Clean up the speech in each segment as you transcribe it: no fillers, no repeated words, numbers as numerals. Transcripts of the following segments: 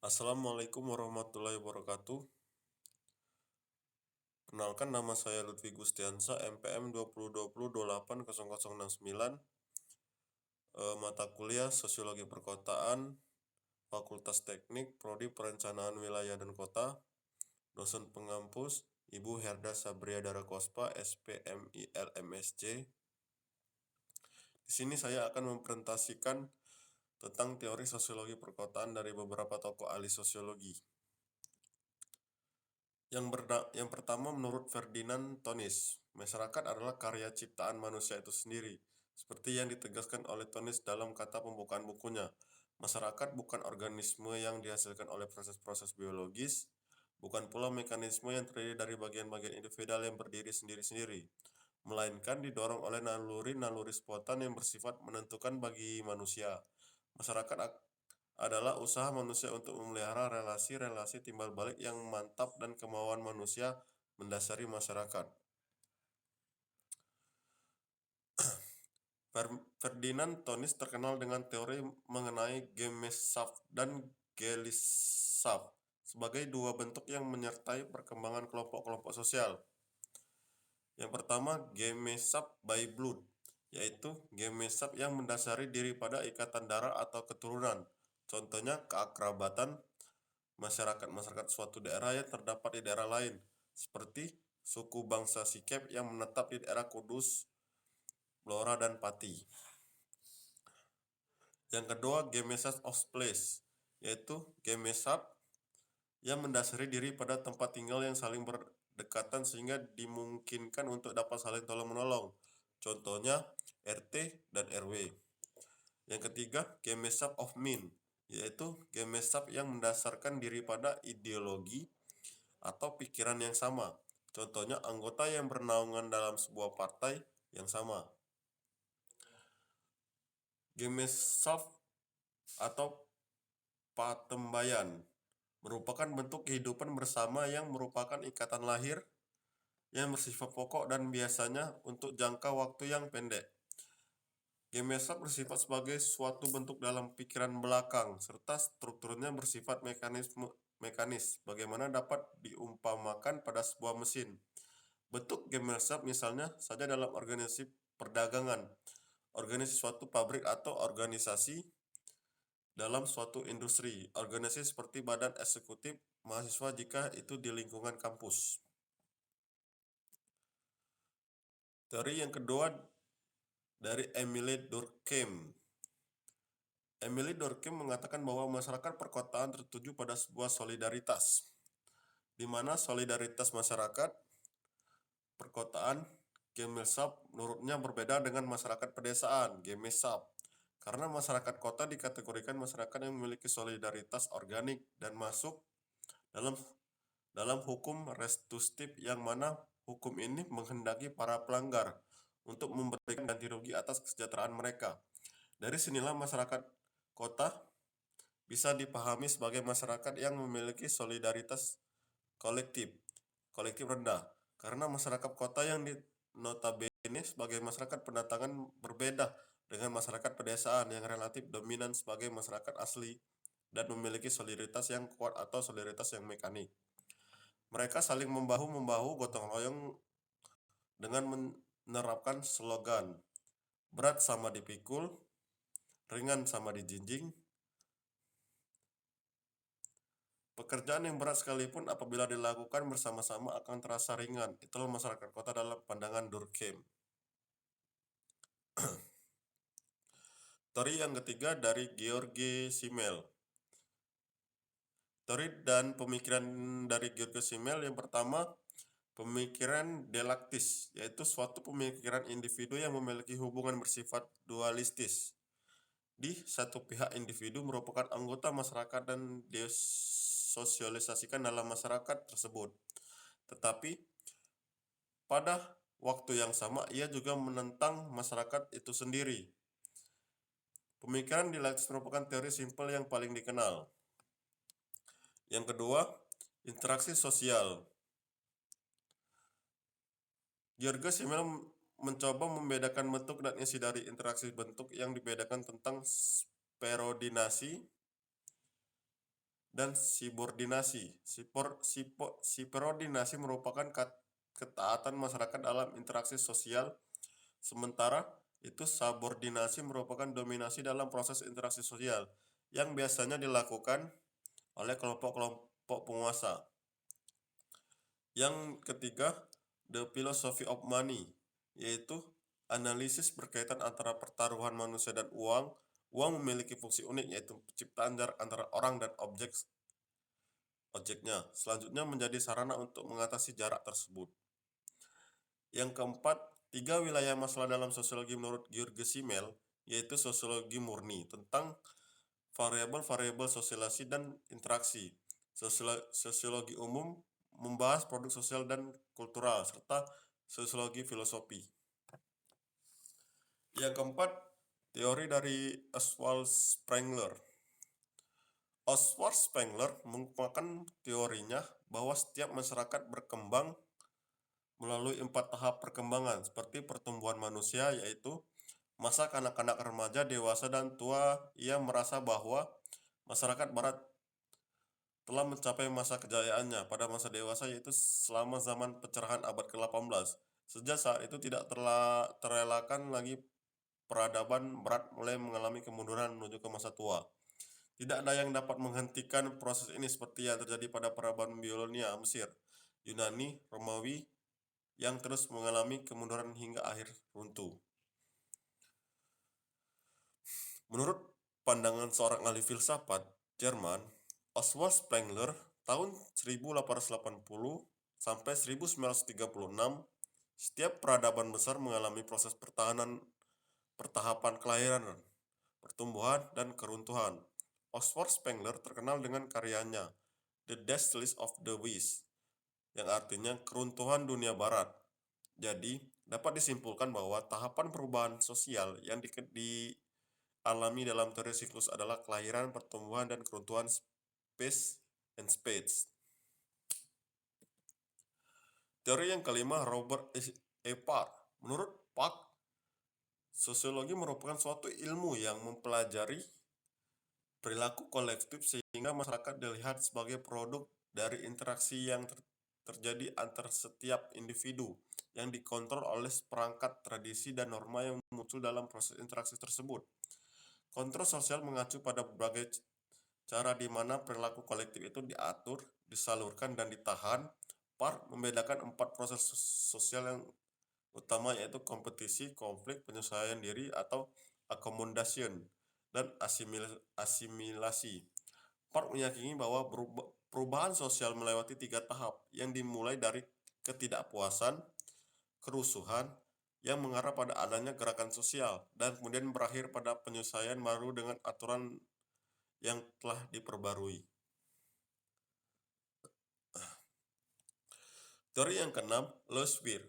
Assalamualaikum warahmatullahi wabarakatuh. Kenalkan, nama saya Lutfi Gustiansa, MPM 2020-280069, mata kuliah Sosiologi Perkotaan, Fakultas Teknik, Prodi Perencanaan Wilayah dan Kota, dosen pengampus Ibu Herda Sabria Darakospa, SPMIL MSc. Di sini saya akan mempresentasikan tentang teori sosiologi perkotaan dari beberapa tokoh ahli sosiologi. Yang pertama, menurut Ferdinand Tonis, masyarakat adalah karya ciptaan manusia itu sendiri. Seperti yang ditegaskan oleh Tonis dalam kata pembukaan bukunya, masyarakat bukan organisme yang dihasilkan oleh proses-proses biologis, bukan pula mekanisme yang terdiri dari bagian-bagian individual yang berdiri sendiri-sendiri, melainkan didorong oleh naluri-naluri spontan yang bersifat menentukan bagi manusia. Masyarakat adalah usaha manusia untuk memelihara relasi-relasi timbal balik yang mantap dan kemauan manusia mendasari masyarakat. Ferdinand Tonis terkenal dengan teori mengenai Gemeinschaft dan Gesellschaft sebagai dua bentuk yang menyertai perkembangan kelompok-kelompok sosial. Yang pertama, Gemeinschaft by blood, yaitu Gemeinschaft yang mendasari diri pada ikatan darah atau keturunan. Contohnya keakrabatan masyarakat suatu daerah yang terdapat di daerah lain, seperti suku bangsa Sikep yang menetap di daerah Kudus, Blora, dan Pati. Yang kedua, Gemeinschaft of place, yaitu Gemeinschaft yang mendasari diri pada tempat tinggal yang saling berdekatan sehingga dimungkinkan untuk dapat saling tolong-menolong. Contohnya RT dan RW. Yang ketiga, Gemeinschaft of Mind, yaitu Gemeinschaft yang mendasarkan diri pada ideologi atau pikiran yang sama. Contohnya anggota yang bernaungan dalam sebuah partai yang sama. Gemeinschaft atau patembayan merupakan bentuk kehidupan bersama yang merupakan ikatan lahir yang bersifat pokok dan biasanya untuk jangka waktu yang pendek. Gemeinschaft bersifat sebagai suatu bentuk dalam pikiran belakang, serta strukturnya bersifat mekanis, bagaimana dapat diumpamakan pada sebuah mesin. Bentuk Gemeinschaft misalnya saja dalam organisasi perdagangan, organisasi suatu pabrik, atau organisasi dalam suatu industri, organisasi seperti badan eksekutif mahasiswa jika itu di lingkungan kampus. Teori yang kedua dari Émile Durkheim. Émile Durkheim mengatakan bahwa masyarakat perkotaan tertuju pada sebuah solidaritas, di mana solidaritas masyarakat perkotaan Gemeinschaft menurutnya berbeda dengan masyarakat pedesaan Gemeinschaft, karena masyarakat kota dikategorikan masyarakat yang memiliki solidaritas organik dan masuk dalam hukum restitutif, yang mana hukum ini menghendaki para pelanggar untuk memberikan ganti rugi atas kesejahteraan mereka. Dari sinilah masyarakat kota bisa dipahami sebagai masyarakat yang memiliki solidaritas kolektif rendah, karena masyarakat kota yang notabene sebagai masyarakat pendatangan berbeda dengan masyarakat pedesaan yang relatif dominan sebagai masyarakat asli dan memiliki solidaritas yang kuat atau solidaritas yang mekanik. Mereka saling membahu-membahu, gotong royong dengan menerapkan slogan berat sama dipikul, ringan sama dijinjing. Pekerjaan yang berat sekalipun apabila dilakukan bersama-sama akan terasa ringan. Itulah masyarakat kota dalam pandangan Durkheim. Teori yang ketiga dari George Simmel. Teori dan pemikiran dari George Simmel yang pertama, pemikiran dialektis, yaitu suatu pemikiran individu yang memiliki hubungan bersifat dualistis. Di satu pihak, individu merupakan anggota masyarakat dan disosialisasikan dalam masyarakat tersebut. Tetapi pada waktu yang sama ia juga menentang masyarakat itu sendiri. Pemikiran dialektis merupakan teori simpel yang paling dikenal. Yang kedua, interaksi sosial. George Simmel mencoba membedakan bentuk dan isi dari interaksi. Bentuk yang dibedakan tentang sperodinasi dan subordinasi. Subordinasi merupakan ketaatan masyarakat dalam interaksi sosial, sementara itu subordinasi merupakan dominasi dalam proses interaksi sosial yang biasanya dilakukan oleh kelompok-kelompok penguasa. Yang ketiga, the philosophy of money, yaitu analisis berkaitan antara pertaruhan manusia dan uang. Uang memiliki fungsi unik, yaitu penciptaan jarak antara orang dan objeknya. Selanjutnya menjadi sarana untuk mengatasi jarak tersebut. Yang keempat, 3 wilayah masalah dalam sosiologi menurut George Simmel, yaitu sosiologi murni tentang variabel-variabel sosialisasi dan interaksi. Sosiologi umum membahas produk sosial dan kultural, serta sosiologi filosofi. Yang keempat, teori dari Oswald Spengler. Oswald Spengler mengungkapkan teorinya bahwa setiap masyarakat berkembang melalui 4 tahap perkembangan, seperti pertumbuhan manusia, yaitu masa kanak-kanak, remaja, dewasa, dan tua. Ia merasa bahwa masyarakat barat telah mencapai masa kejayaannya pada masa dewasa, yaitu selama zaman pencerahan abad ke-18. Sejak saat itu tidak terelakkan lagi peradaban barat mulai mengalami kemunduran menuju ke masa tua. Tidak ada yang dapat menghentikan proses ini seperti yang terjadi pada peradaban Babilonia, Mesir, Yunani, Romawi yang terus mengalami kemunduran hingga akhir runtuh. Menurut pandangan seorang ahli filsafat Jerman, Oswald Spengler, tahun 1880 sampai 1936, setiap peradaban besar mengalami proses pertahapan kelahiran, pertumbuhan, dan keruntuhan. Oswald Spengler terkenal dengan karyanya The Death List of the West, yang artinya keruntuhan dunia barat. Jadi, dapat disimpulkan bahwa tahapan perubahan sosial yang dialami dalam teori siklus adalah kelahiran, pertumbuhan, dan keruntuhan space and spades. Teori yang kelima, Robert E. Park. Menurut Park, sosiologi merupakan suatu ilmu yang mempelajari perilaku kolektif sehingga masyarakat dilihat sebagai produk dari interaksi yang terjadi antar setiap individu yang dikontrol oleh perangkat tradisi dan norma yang muncul dalam proses interaksi tersebut. Kontrol sosial mengacu pada berbagai cara di mana perilaku kolektif itu diatur, disalurkan, dan ditahan. Park membedakan 4 proses sosial yang utama, yaitu kompetisi, konflik, penyesuaian diri atau accommodation, dan asimilasi. Park meyakini bahwa perubahan sosial melewati 3 tahap yang dimulai dari ketidakpuasan, kerusuhan, yang mengarah pada adanya gerakan sosial, dan kemudian berakhir pada penyesuaian baru dengan aturan yang telah diperbarui. Teori yang keenam, Louisville,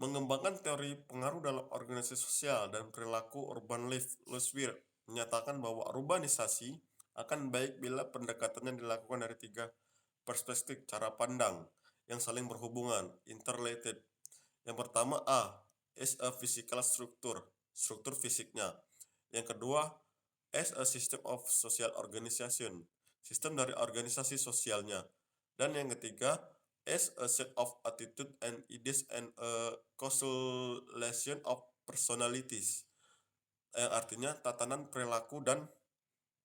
mengembangkan teori pengaruh dalam organisasi sosial dan perilaku urban life. Louisville menyatakan bahwa urbanisasi akan baik bila pendekatannya dilakukan dari 3 perspektif cara pandang yang saling berhubungan, interrelated. Yang pertama, as a physical structure, struktur fisiknya. Yang kedua, as a system of social organization, sistem dari organisasi sosialnya. Dan yang ketiga, as a set of attitude and ideas and a constellation of personalities, yang artinya tatanan perilaku dan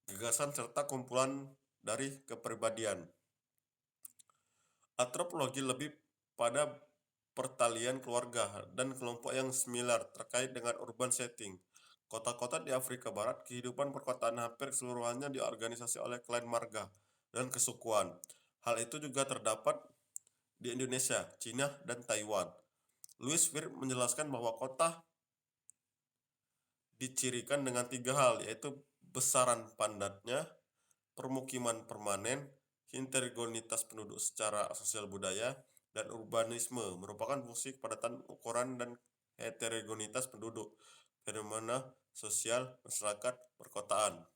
gagasan serta kumpulan dari kepribadian. Antropologi lebih pada pertalian keluarga dan kelompok yang similar terkait dengan urban setting. Kota-kota di Afrika Barat, kehidupan perkotaan hampir keseluruhannya diorganisasi oleh klan marga dan kesukuan. Hal itu juga terdapat di Indonesia, Cina, dan Taiwan. Louisville menjelaskan bahwa kota dicirikan dengan 3 hal, yaitu besaran padatnya, permukiman permanen, heterogenitas penduduk secara sosial budaya, dan urbanisme merupakan fungsi kepadatan ukuran dan heterogenitas penduduk, fenomena sosial masyarakat perkotaan.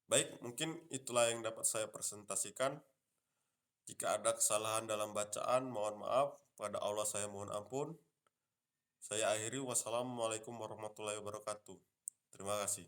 Baik, mungkin itulah yang dapat saya presentasikan. Jika ada kesalahan dalam bacaan, mohon maaf. Pada Allah saya mohon ampun. Saya akhiri, wassalamualaikum warahmatullahi wabarakatuh. Terima kasih.